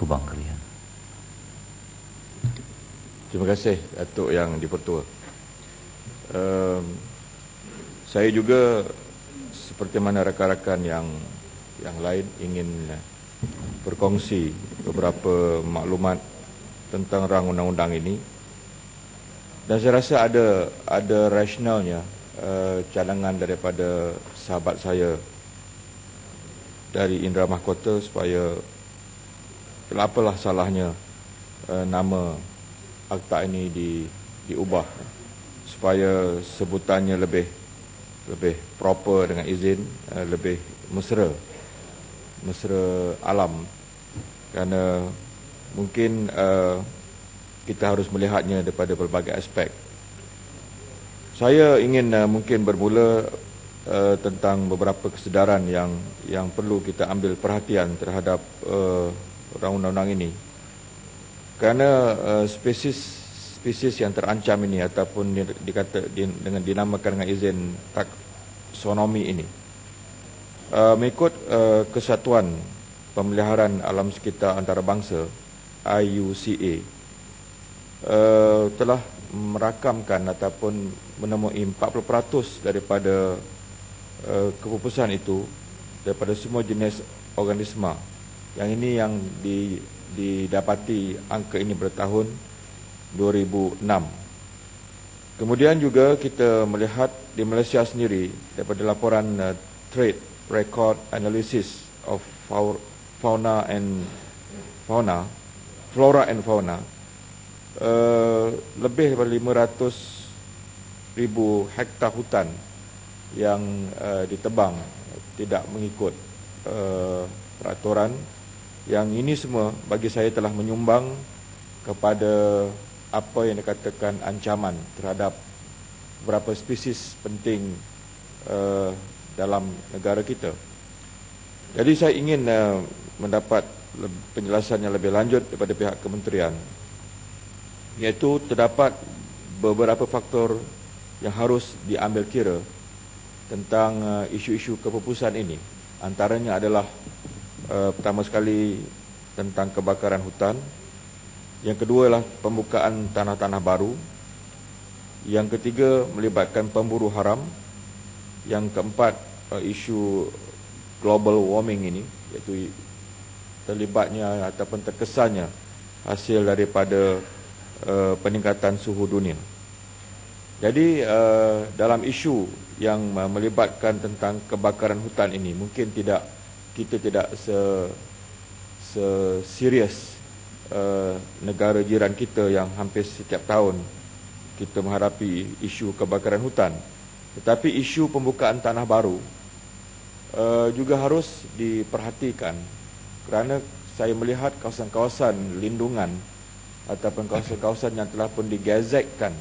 Kubang kalian. Terima kasih Datuk Yang di-Pertua. Saya juga seperti mana rakan-rakan yang lain ingin berkongsi beberapa maklumat tentang rang undang-undang ini. Dan saya rasa ada rasionalnya cadangan daripada sahabat saya dari Indra Mahkota supaya apalah salahnya nama akta ini diubah supaya sebutannya lebih proper dengan izin, lebih mesra alam, kerana mungkin kita harus melihatnya daripada pelbagai aspek. Saya ingin mungkin bermula tentang beberapa kesedaran yang perlu kita ambil perhatian terhadap undang-undang ini, kerana spesies yang terancam ini ataupun dengan dinamakan dengan izin taksonomi ini mengikut Kesatuan Pemeliharaan Alam Sekitar Antarabangsa IUCA telah merakamkan ataupun menemui 40% daripada kepupusan itu daripada semua jenis organisma. Yang ini yang didapati angka ini bertahun 2006. Kemudian juga kita melihat di Malaysia sendiri daripada laporan Trade Record Analysis of Flora and Fauna, lebih daripada 500,000 hektar hutan yang ditebang tidak mengikut peraturan. Yang ini semua bagi saya telah menyumbang kepada apa yang dikatakan ancaman terhadap beberapa spesies penting dalam negara kita. Jadi saya ingin mendapat penjelasan yang lebih lanjut daripada pihak kementerian, iaitu terdapat beberapa faktor yang harus diambil kira tentang isu-isu kepupusan ini. Antaranya adalah pertama sekali tentang kebakaran hutan, yang kedua adalah pembukaan tanah-tanah baru, yang ketiga melibatkan pemburu haram, yang keempat isu global warming ini, iaitu terlibatnya ataupun terkesannya hasil daripada peningkatan suhu dunia. Jadi dalam isu yang melibatkan tentang kebakaran hutan ini, mungkin kita tidak serius negara jiran kita yang hampir setiap tahun kita menghadapi isu kebakaran hutan. Tetapi isu pembukaan tanah baru juga harus diperhatikan, kerana saya melihat kawasan-kawasan lindungan ataupun kawasan-kawasan yang telah pun digazetkan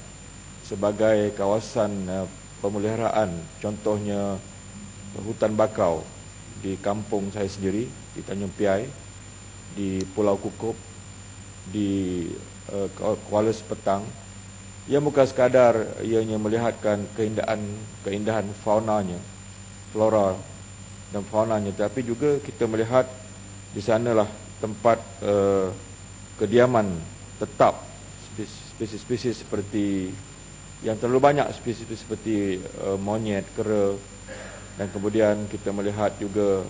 sebagai kawasan pemeliharaan, contohnya hutan bakau di kampung saya sendiri, di Tanjung Piai, di Pulau Kukup, di Kuala Sepetang. Ia bukan sekadar ianya melihatkan keindahan faunanya, flora dan faunanya, tapi juga kita melihat di sanalah tempat kediaman tetap spesies-spesies seperti yang terlalu banyak, spesies seperti monyet, kera, dan kemudian kita melihat juga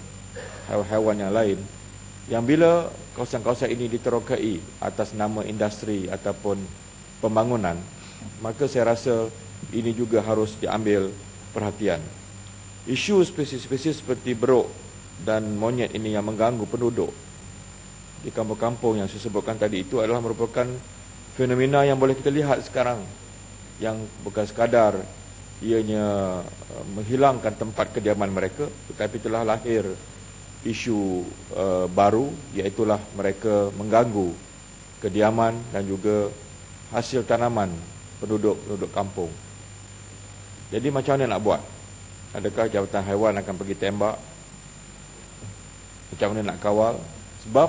haiwan-haiwan yang lain, yang bila kawasan-kawasan ini diterokai atas nama industri ataupun pembangunan, maka saya rasa ini juga harus diambil perhatian. Isu spesies-spesies seperti beruk dan monyet ini yang mengganggu penduduk di kampung-kampung yang saya sebutkan tadi itu adalah merupakan fenomena yang boleh kita lihat sekarang, yang bukan sekadar ianya menghilangkan tempat kediaman mereka, tetapi telah lahir isu baru, iaitulah mereka mengganggu kediaman dan juga hasil tanaman penduduk kampung. Jadi macam mana nak buat? Adakah Jabatan Haiwan akan pergi tembak? Macam mana nak kawal? Sebab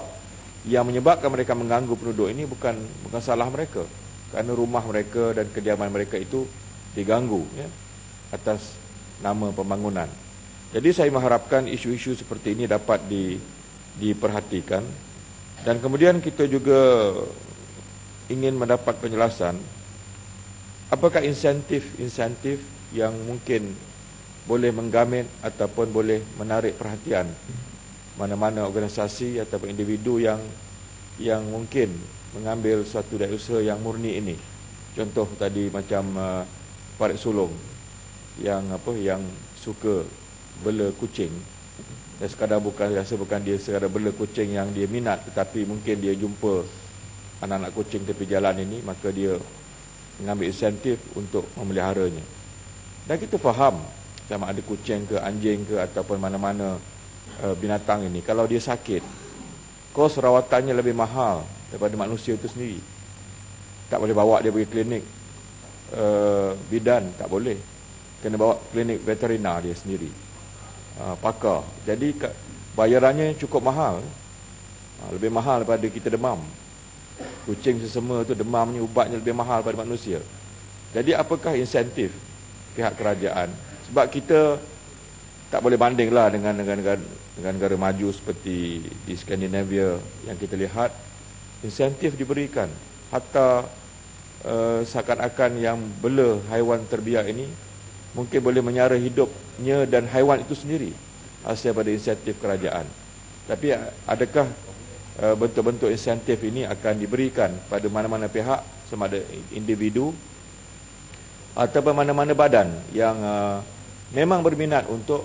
yang menyebabkan mereka mengganggu penduduk ini bukan salah mereka, kerana rumah mereka dan kediaman mereka itu diganggu atas nama pembangunan. Jadi saya mengharapkan isu-isu seperti ini dapat diperhatikan Dan kemudian kita juga ingin mendapat penjelasan apakah insentif-insentif yang mungkin boleh menggamit ataupun boleh menarik perhatian mana-mana organisasi ataupun individu yang mungkin mengambil suatu daya usaha yang murni ini. Contoh tadi macam Farid Sulong yang suka bela kucing. Dan sekadar bukan dia sekadar bela kucing yang dia minat, tetapi mungkin dia jumpa anak-anak kucing tepi jalan ini, maka dia mengambil insentif untuk memeliharanya. Dan kita faham sama ada kucing ke anjing ke ataupun mana-mana binatang ini, kalau dia sakit, kos rawatannya lebih mahal daripada manusia itu sendiri. Tak boleh bawa dia pergi klinik bidan, tak boleh. Kena bawa klinik veteriner dia sendiri, pakar. Jadi bayarannya cukup mahal, lebih mahal daripada kita demam. Kucing sesama tu demamnya, ubatnya lebih mahal daripada manusia. Jadi apakah insentif pihak kerajaan? Sebab kita tak boleh bandinglah dengan negara maju seperti di Skandinavia yang kita lihat, insentif diberikan. Hatta seakan-akan yang bela haiwan terbiak ini mungkin boleh menyara hidupnya dan haiwan itu sendiri hasil pada insentif kerajaan. Tapi adakah bentuk-bentuk insentif ini akan diberikan pada mana-mana pihak, sama ada individu atau mana-mana badan yang memang berminat untuk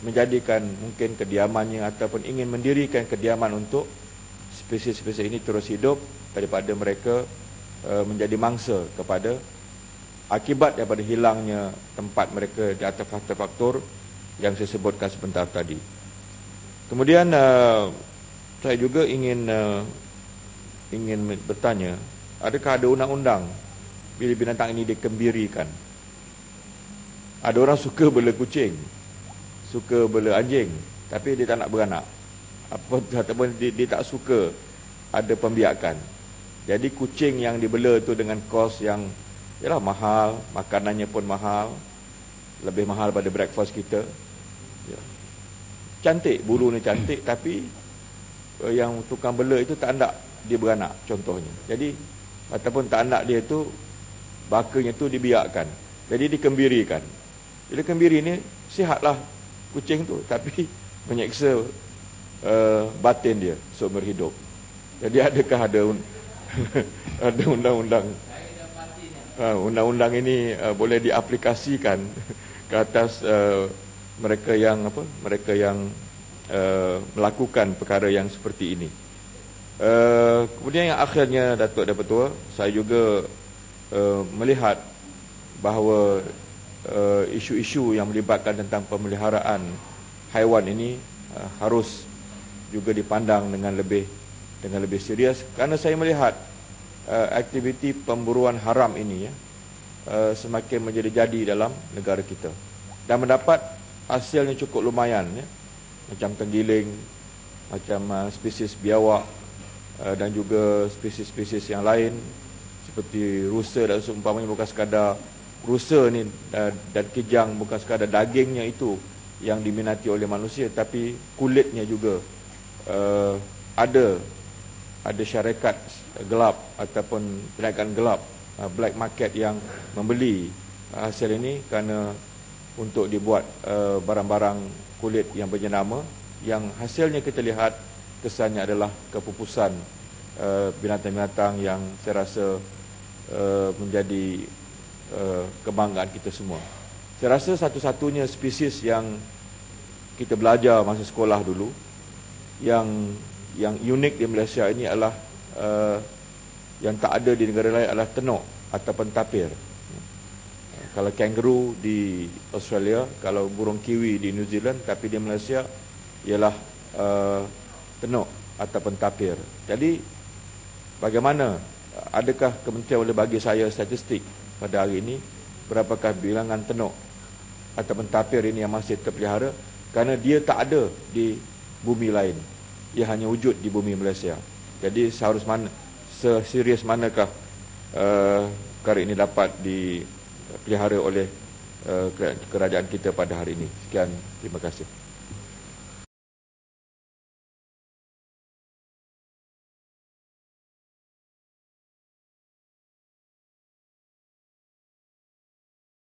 menjadikan mungkin kediamannya ataupun ingin mendirikan kediaman untuk spesies-spesies ini terus hidup daripada mereka menjadi mangsa kepada akibat daripada hilangnya tempat mereka di atas faktor-faktor yang saya sebutkan sebentar tadi. Kemudian saya juga ingin bertanya, adakah ada undang-undang bila binatang ini dikembirikan? Ada orang suka bela kucing, suka bela anjing, tapi dia tak nak beranak. Ataupun dia tak suka ada pembiakan. Jadi kucing yang dibela tu dengan kos yang ialah mahal, makanannya pun mahal, lebih mahal pada breakfast kita. Ya. Cantik, bulu ni cantik, tapi yang tukang bela itu tak nak dia beranak contohnya. Jadi ataupun tak nak dia tu, bakanya tu dibiarkan. Jadi dikembirikan. Bila kembiri ni sihatlah kucing tu, tapi menyeksa batin dia seumur hidup. Jadi adakah ada ada undang-undang undang-undang ini boleh diaplikasikan ke atas mereka yang melakukan perkara yang seperti ini. Kemudian yang akhirnya, Datuk Datuk Tua, saya juga melihat bahawa isu-isu yang melibatkan tentang pemeliharaan haiwan ini harus juga dipandang dengan lebih serius, kerana saya melihat aktiviti pemburuan haram ini semakin menjadi-jadi dalam negara kita dan mendapat hasilnya cukup lumayan, macam tenggiling, macam spesies biawak dan juga spesies-spesies yang lain seperti rusa, dan seumpamanya bukan sekadar rusa ni dan kijang, bukan sekadar dagingnya itu yang diminati oleh manusia, tapi kulitnya juga ada syarikat gelap ataupun perniagaan gelap, black market, yang membeli hasil ini kerana untuk dibuat barang-barang kulit yang berjenama, yang hasilnya kita lihat kesannya adalah kepupusan binatang-binatang yang saya rasa menjadi kebanggaan kita semua. Saya rasa satu-satunya spesies yang kita belajar masa sekolah dulu yang unik di Malaysia ini adalah yang tak ada di negara lain adalah tenuk ataupun tapir. Kalau kangaroo di Australia, kalau burung kiwi di New Zealand, tapi di Malaysia ialah tenuk ataupun tapir. Jadi bagaimana, adakah kementerian boleh bagi saya statistik pada hari ini berapakah bilangan tenuk ataupun tapir ini yang masih terpelihara, kerana dia tak ada di bumi lain, ia hanya wujud di bumi Malaysia. Jadi seserius manakah perkara ini dapat dipelihara oleh kerajaan kita pada hari ini. Sekian, terima kasih.